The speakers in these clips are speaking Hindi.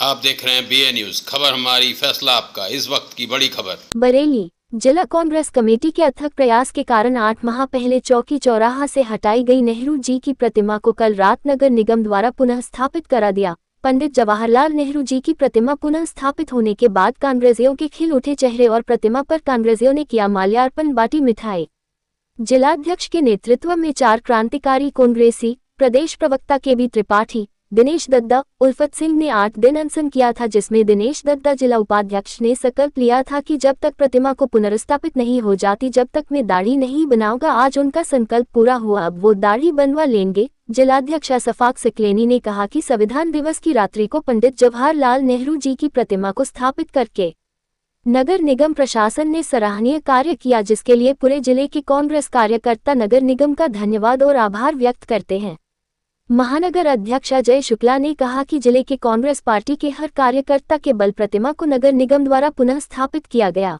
आप देख रहे हैं BA न्यूज, खबर हमारी फैसला आपका। इस वक्त की बड़ी खबर। बरेली जिला कांग्रेस कमेटी के अथक प्रयास के कारण 8 माह पहले चौकी चौराहा से हटाई गई नेहरू जी की प्रतिमा को कल रात नगर निगम द्वारा पुनः स्थापित करा दिया। पंडित जवाहरलाल नेहरू जी की प्रतिमा पुनः स्थापित होने के बाद कांग्रेसियों के खिल उठे चेहरे और प्रतिमा पर कांग्रेसियों ने किया माल्यार्पण, बाटी मिठाई। जिलाध्यक्ष के नेतृत्व में 4 क्रांतिकारी कांग्रेसी प्रदेश प्रवक्ता KB त्रिपाठी, दिनेश दद्दा, उल्फत सिंह ने 8 दिन अनशन किया था, जिसमें दिनेश दद्दा जिला उपाध्यक्ष ने संकल्प लिया था कि जब तक प्रतिमा को पुनर्स्थापित नहीं हो जाती जब तक मैं दाढ़ी नहीं बनाऊंगा। आज उनका संकल्प पूरा हुआ, अब वो दाढ़ी बनवा लेंगे। जिलाध्यक्ष अशफाक सकलेनी ने कहा कि संविधान दिवस की रात्रि को पंडित जवाहरलाल नेहरू जी की प्रतिमा को स्थापित करके नगर निगम प्रशासन ने सराहनीय कार्य किया, जिसके लिए पूरे जिले के कांग्रेस कार्यकर्ता नगर निगम का धन्यवाद और आभार व्यक्त करते हैं। महानगर अध्यक्ष अजय शुक्ला ने कहा कि जिले के कांग्रेस पार्टी के हर कार्यकर्ता के बल प्रतिमा को नगर निगम द्वारा पुनः स्थापित किया गया।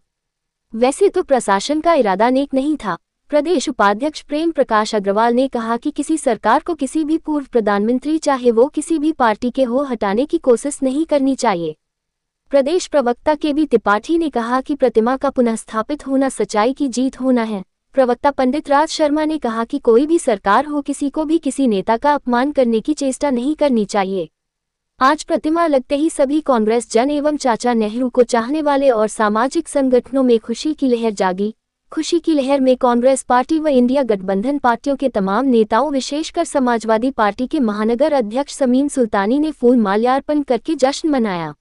वैसे तो प्रशासन का इरादा नेक नहीं था। प्रदेश उपाध्यक्ष प्रेम प्रकाश अग्रवाल ने कहा कि किसी सरकार को किसी भी पूर्व प्रधानमंत्री चाहे वो किसी भी पार्टी के हो हटाने की कोशिश नहीं करनी चाहिए। प्रदेश प्रवक्ता KB त्रिपाठी ने कहा कि प्रतिमा का पुनः स्थापित होना सच्चाई की जीत होना है। प्रवक्ता पंडित राज शर्मा ने कहा कि कोई भी सरकार हो किसी को भी किसी नेता का अपमान करने की चेष्टा नहीं करनी चाहिए। आज प्रतिमा लगते ही सभी कांग्रेस जन एवं चाचा नेहरू को चाहने वाले और सामाजिक संगठनों में खुशी की लहर जागी। खुशी की लहर में कांग्रेस पार्टी व इंडिया गठबंधन पार्टियों के तमाम नेताओं, विशेषकर समाजवादी पार्टी के महानगर अध्यक्ष समीम सुल्तानी ने फूल माल्यार्पण करके जश्न मनाया।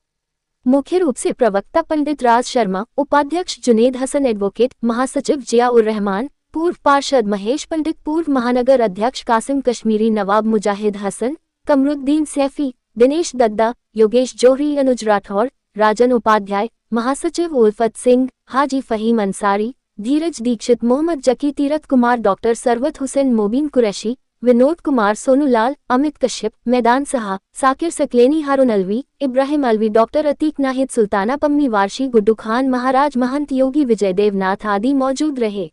मुख्य रूप से प्रवक्ता पंडित राज शर्मा, उपाध्यक्ष जुनेद हसन, एडवोकेट महासचिव जियाउर रहमान, पूर्व पार्षद महेश पंडित, पूर्व महानगर अध्यक्ष कासिम कश्मीरी, नवाब मुजाहिद हसन, कमरुद्दीन सैफी, दिनेश दद्दा, योगेश जोहरी, अनुज राठौर, राजन उपाध्याय, महासचिव उल्फत सिंह, हाजी फहीम अंसारी, धीरज दीक्षित, मोहम्मद जकी, तीरथ कुमार, डॉक्टर सरवत हुसैन, मोबिन कुरैशी, विनोद कुमार, सोनूलाल, अमित कश्यप, मैदान सहा, साकिर सकलेनी, हारून अलवी, इब्राहिम अलवी, डॉक्टर अतीक नाहिद, सुल्ताना पम्मी, वारशी, गुड्डू खान, महाराज महंत, योगी विजय देवनाथ आदि मौजूद रहे।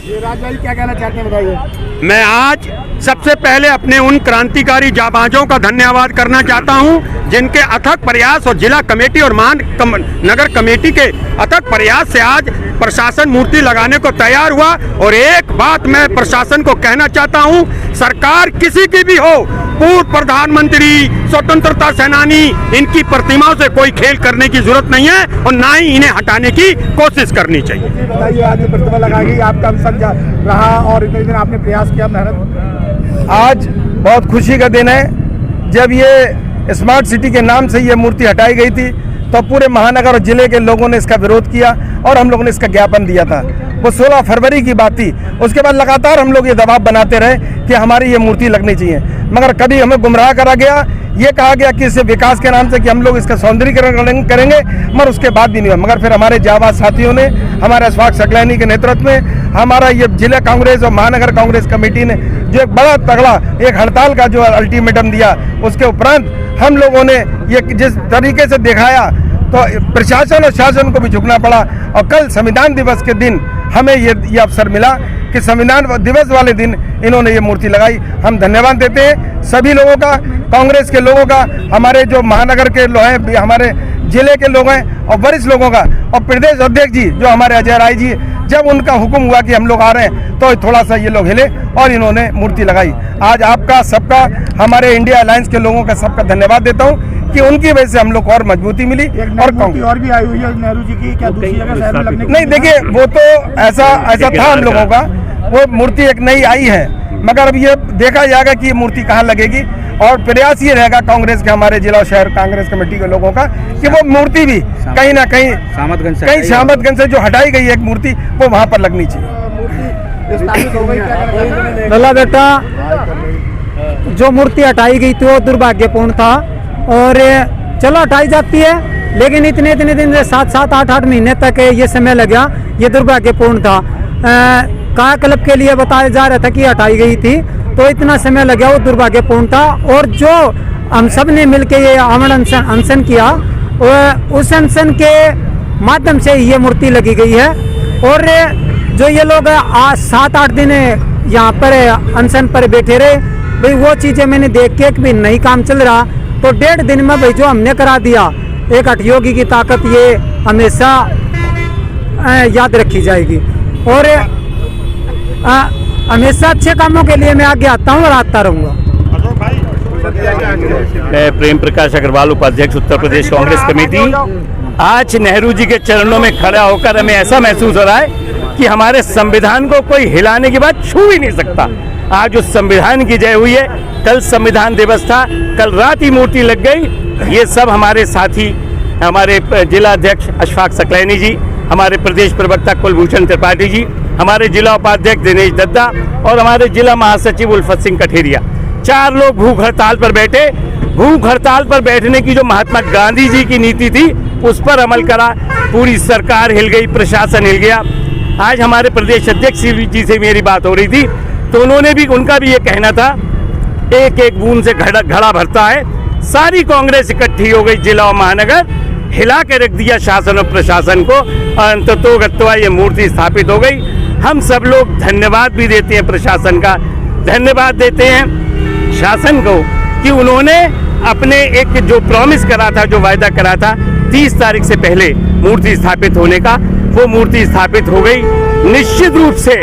ये राज भाई क्या कहना चाहते हैं, बताइए। मैं आज सबसे पहले अपने उन क्रांतिकारी जाबाजों का धन्यवाद करना चाहता हूं जिनके अथक प्रयास और जिला कमेटी और नगर कमेटी के अथक प्रयास से आज प्रशासन मूर्ति लगाने को तैयार हुआ। और एक बात मैं प्रशासन को कहना चाहता हूं, सरकार किसी की भी हो, पूर्व प्रधानमंत्री, स्वतंत्रता सेनानी, इनकी प्रतिमाओं से कोई खेल करने की जरूरत नहीं है और ना ही इन्हें हटाने की कोशिश करनी चाहिए। बताइए, आज प्रतिमा लगाई, आपका अवसर रहा और इतने दिन आपने प्रयास किया, मेहनत। आज बहुत खुशी का दिन है। जब ये स्मार्ट सिटी के नाम से ये मूर्ति हटाई गई थी तो पूरे महानगर और जिले के लोगों ने इसका विरोध किया और हम लोगों ने इसका ज्ञापन दिया था। वो 16 फरवरी की बात थी। उसके बाद लगातार हम लोग ये दबाव बनाते रहे कि हमारी ये मूर्ति लगनी चाहिए, मगर कभी हमें गुमराह करा गया। ये कहा गया कि इसे विकास के नाम से कि हम लोग इसका सौंदर्यीकरण करेंगे, मगर उसके बाद भी नहीं हुआ। मगर फिर हमारे जाबाज साथियों ने, हमारे अशफाक सकलैनी के नेतृत्व में, हमारा ये जिला कांग्रेस और महानगर कांग्रेस कमेटी ने जो एक बड़ा तगड़ा एक हड़ताल का जो अल्टीमेटम दिया, उसके उपरांत हम लोगों ने ये जिस तरीके से दिखाया तो प्रशासन और शासन को भी झुकना पड़ा। और कल संविधान दिवस के दिन हमें ये अवसर मिला कि संविधान दिवस वाले दिन इन्होंने ये मूर्ति लगाई। हम धन्यवाद देते हैं सभी लोगों का, कांग्रेस के लोगों का, हमारे जो महानगर के लोग हैं, हमारे जिले के लोग हैं और वरिष्ठ लोगों का, और प्रदेश अध्यक्ष जी जो हमारे अजय राय जी, जब उनका हुक्म हुआ कि हम लोग आ रहे हैं तो थोड़ा सा ये लोग हिले और इन्होंने मूर्ति लगाई। आज आपका सबका, हमारे इंडिया अलायंस के लोगों का सबका धन्यवाद देता हूँ कि उनकी वजह से हम लोग को और मजबूती मिली। और भी आई हुई है नेहरू जी की, क्या दूसरी जगह शहर में लगने की? नहीं, देखिए वो तो ऐसा था हम लोगों का, वो मूर्ति एक नई आई है, मगर अब ये देखा जाएगा कि ये मूर्ति कहाँ लगेगी। और प्रयास ये रहेगा कांग्रेस के, हमारे जिला और शहर कांग्रेस कमेटी के लोगों का, कि वो मूर्ति भी कहीं ना कहीं सामतगंज से जो हटाई गई है एक मूर्ति, वो वहाँ पर लगनी चाहिए। लल्ला बेटा, जो मूर्ति हटाई गई थी वो दुर्भाग्यपूर्ण था और चलो हटाई जाती है, लेकिन इतने दिन से 7 8 महीने तक ये समय लगा, ये दुर्भाग्यपूर्ण था। कायाकल्प के लिए बताया जा रहा था कि हटाई गई थी, तो इतना समय लगा, वो दुर्भाग्यपूर्ण था। और जो हम सब ने मिलकर ये आमरण अनशन किया, उस अनशन के माध्यम से ये मूर्ति लगी गई है। और जो ये लोग आज 7 8 दिन यहाँ पर अनशन पर बैठे रहे, भाई वो चीज़ें मैंने देख के कि नहीं काम चल रहा, तो 1.5 दिन में भाई जो हमने करा दिया, एक हठयोगी की ताकत ये हमेशा याद रखी जाएगी। और हमेशा अच्छे कामों के लिए मैं आगे आता हूँ और आता रहूँगा। मैं प्रेम प्रकाश अग्रवाल, उपाध्यक्ष उत्तर प्रदेश कांग्रेस कमेटी। आज नेहरू जी के चरणों में खड़ा होकर हमें ऐसा महसूस हो रहा है कि हमारे संविधान को कोई हिलाने के बाद छू ही नहीं सकता। आज उस संविधान की जय हुई है। कल संविधान दिवस था, कल रात ही मूर्ति लग गई। ये सब हमारे साथी, हमारे जिला अध्यक्ष अशफाक सकलैनी जी, हमारे प्रदेश प्रवक्ता कुलभूषण त्रिपाठी जी, हमारे जिला उपाध्यक्ष दिनेश दद्दा और हमारे जिला महासचिव उल्फत सिंह कठेरिया, 4 लोग भूख हड़ताल पर बैठे। भूख हड़ताल पर बैठने की जो महात्मा गांधी जी की नीति थी, उस पर अमल करा। पूरी सरकार हिल गई, प्रशासन हिल गया। आज हमारे प्रदेश अध्यक्ष जी से मेरी बात हो रही थी, तो उनका भी ये कहना था, एक बूंद से घड़ा भरता है। सारी कांग्रेस इकट्ठी हो गई, जिला और महानगर हिला के रख दिया शासन और प्रशासन को। अंततोगत्वा ये मूर्ति स्थापित हो गई। हम सब लोग धन्यवाद भी देते हैं प्रशासन का, धन्यवाद देते हैं शासन को कि उन्होंने अपने एक जो प्रॉमिस करा था, जो वायदा करा था 30 तारीख से पहले मूर्ति स्थापित होने का, वो मूर्ति स्थापित हो गई। निश्चित रूप से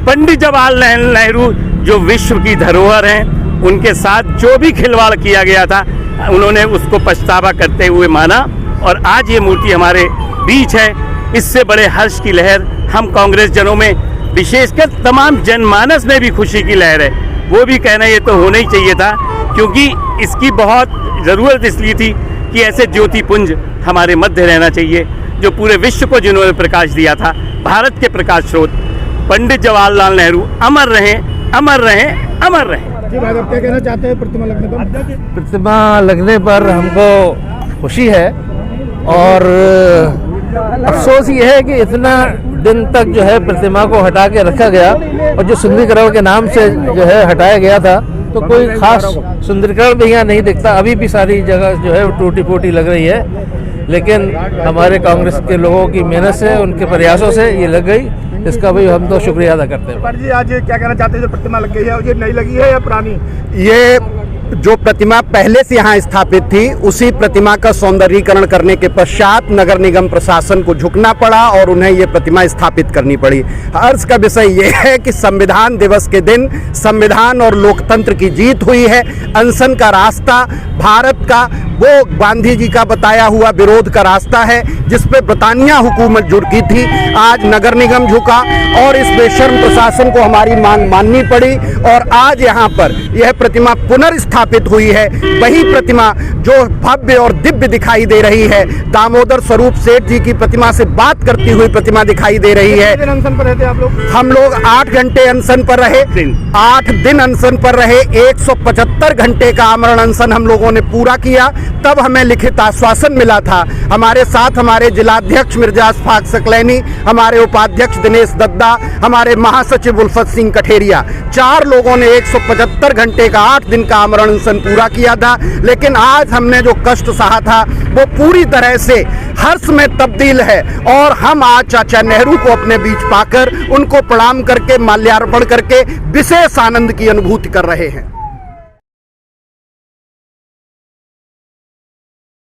पंडित जवाहरलाल नेहरू जो विश्व की धरोहर हैं, उनके साथ जो भी खिलवाड़ किया गया था, उन्होंने उसको पछतावा करते हुए माना और आज ये मूर्ति हमारे बीच है। इससे बड़े हर्ष की लहर हम कांग्रेस जनों में, विशेषकर तमाम जनमानस में भी खुशी की लहर है। वो भी कहना ये तो होना ही चाहिए था, क्योंकि इसकी बहुत ज़रूरत इसलिए थी कि ऐसे ज्योतिपुंज हमारे मध्य रहना चाहिए, जो पूरे विश्व को जिन्होंने प्रकाश दिया था, भारत के प्रकाश स्रोत पंडित जवाहरलाल नेहरू अमर रहें, अमर रहें, अमर रहें। जी भाई, आप क्या कहना चाहते हैं प्रतिमा लगने पर? प्रतिमा लगने पर हमको खुशी है और अफसोस ये है कि इतना दिन तक जो है प्रतिमा को हटा के रखा गया और जो सुंदरीकरण के नाम से जो है हटाया गया था, तो कोई खास सुंदरीकरण भी यहाँ नहीं दिखता। अभी भी सारी जगह जो है टूटी फूटी लग रही है, लेकिन हमारे कांग्रेस के लोगों की मेहनत से, उनके प्रयासों से ये लग गई। इसका भी हम तो शुक्रिया अदा करते हैं। पर जी आज क्या कहना चाहते हैं, जो प्रतिमा लग गई है, ये नई लगी है या पुरानी? ये जो प्रतिमा पहले से यहाँ स्थापित थी, उसी प्रतिमा का सौंदर्यीकरण करने के पश्चात नगर निगम प्रशासन को झुकना पड़ा और उन्हें ये प्रतिमा स्थापित करनी पड़ी। हर्ष का विषय ये है कि संविधान दिवस के दिन संविधान और लोकतंत्र की जीत हुई है। अनशन का रास्ता भारत का वो गांधी जी का बताया हुआ विरोध का रास्ता है, जिस पे ब्रिटानिया हुकूमत झुकी थी। आज नगर निगम झुका और इस बेशर्म प्रशासन को हमारी मांग माननी पड़ी और आज यहाँ पर यह प्रतिमा पुनर्स्थापित हुई है। वही प्रतिमा जो भव्य और दिव्य दिखाई दे रही है, दामोदर स्वरूप सेठ जी की प्रतिमा से बात करती हुई प्रतिमा दिखाई दे रही है। अनशन पर रहते आप लोग? हम लोग 8 घंटे अनशन पर रहे, 8 दिन अनशन पर रहे। 175 घंटे का आमरण अनशन हम लोगों ने पूरा किया, तब हमें लिखित आश्वासन मिला था। हमारे साथ हमारे जिलाध्यक्ष मिर्जा अशफाक सकलैनी, हमारे उपाध्यक्ष दिनेश दद्दा, हमारे महासचिव उल्फत सिंह कठेरिया, 4 लोगों ने 175 घंटे का 8 दिन का आमरण अनशन पूरा किया था। लेकिन आज हमने जो कष्ट सहा था, वो पूरी तरह से हर्ष में तब्दील है और हम आज चाचा नेहरू को अपने बीच पाकर उनको प्रणाम करके, माल्यार्पण करके विशेष आनंद की अनुभूति कर रहे हैं।